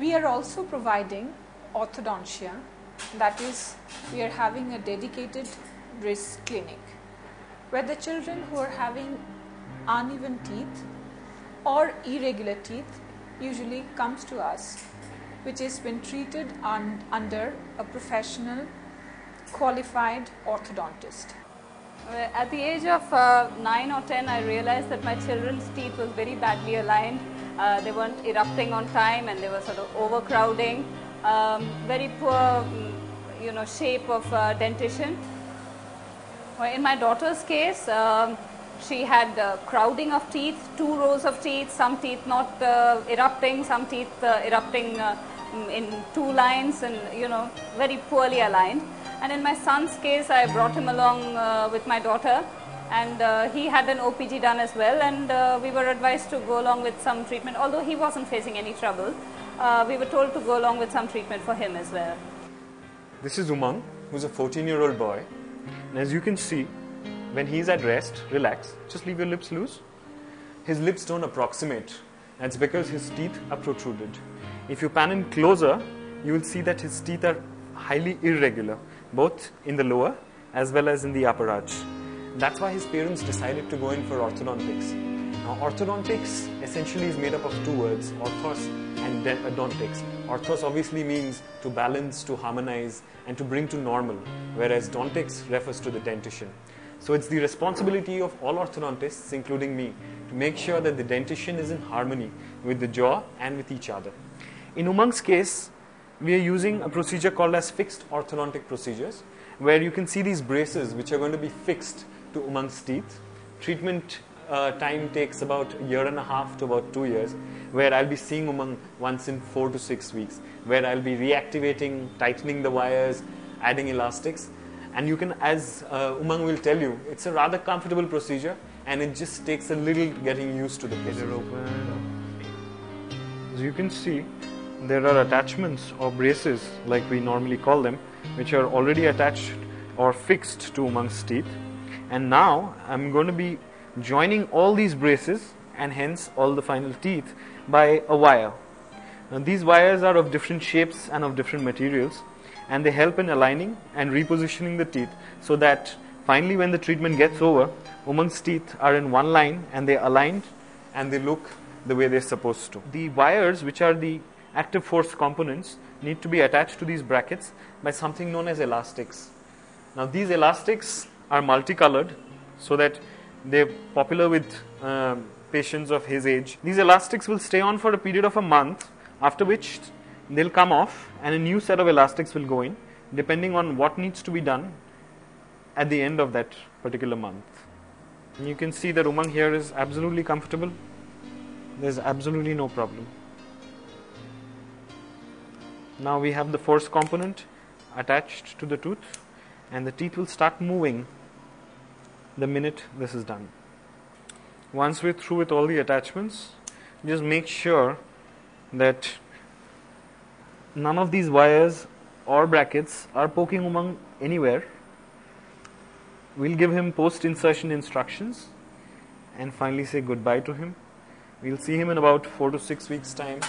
We are also providing orthodontia, that is, we are having a dedicated bris clinic where the children who are having uneven teeth or irregular teeth usually comes to us, which is been treated under a professional qualified orthodontist. At the age of 9 or 10, I realized that my children's teeth was very badly aligned. They weren't erupting on time and they were sort of overcrowding. Very poor, shape of dentition. In my daughter's case, she had crowding of teeth, 2 rows of teeth, some teeth not erupting, some teeth erupting in 2 lines and, very poorly aligned. And in my son's case, I brought him along with my daughter, and he had an OPG done as well, and we were advised to go along with some treatment. Although he wasn't facing any trouble, we were told to go along with some treatment for him as well. This is Umang, who's a 14-year-old boy. And as you can see, when he's at rest, relax, just leave your lips loose. His lips don't approximate. That's because his teeth are protruded. If you pan in closer, you will see that his teeth are highly irregular, both in the lower as well as in the upper arch. That's why his parents decided to go in for orthodontics. Now, orthodontics essentially is made up of 2 words, orthos and odontics. Orthos obviously means to balance, to harmonize, and to bring to normal, whereas dontics refers to the dentition. So it's the responsibility of all orthodontists, including me, to make sure that the dentition is in harmony with the jaw and with each other. In Umang's case, we are using a procedure called as fixed orthodontic procedures, where you can see these braces which are going to be fixed to Umang's teeth. Treatment time takes about 1.5 years to about 2 years, where I'll be seeing Umang once in 4 to 6 weeks, where I'll be reactivating, tightening the wires, adding elastics. And you can, as Umang will tell you, it's a rather comfortable procedure and it just takes a little getting used to the procedure. As you can see, there are attachments or braces, like we normally call them, which are already attached or fixed to Umang's teeth. And now I'm going to be joining all these braces and hence all the final teeth by a wire. Now, these wires are of different shapes and of different materials, and they help in aligning and repositioning the teeth so that finally when the treatment gets over, Umang's teeth are in one line and they're aligned and they look the way they're supposed to. The wires, which are the active force components, need to be attached to these brackets by something known as elastics. Now, these elastics are multicolored so that they're popular with patients of his age. These elastics will stay on for a period of a month, after which they'll come off and a new set of elastics will go in, depending on what needs to be done at the end of that particular month. And you can see that Umang here is absolutely comfortable. There's absolutely no problem. Now we have the force component attached to the tooth, and the teeth will start moving the minute this is done. Once we're through with all the attachments, just make sure that none of these wires or brackets are poking Umang anywhere. We'll give him post-insertion instructions and finally say goodbye to him. We'll see him in about 4 to 6 weeks' time.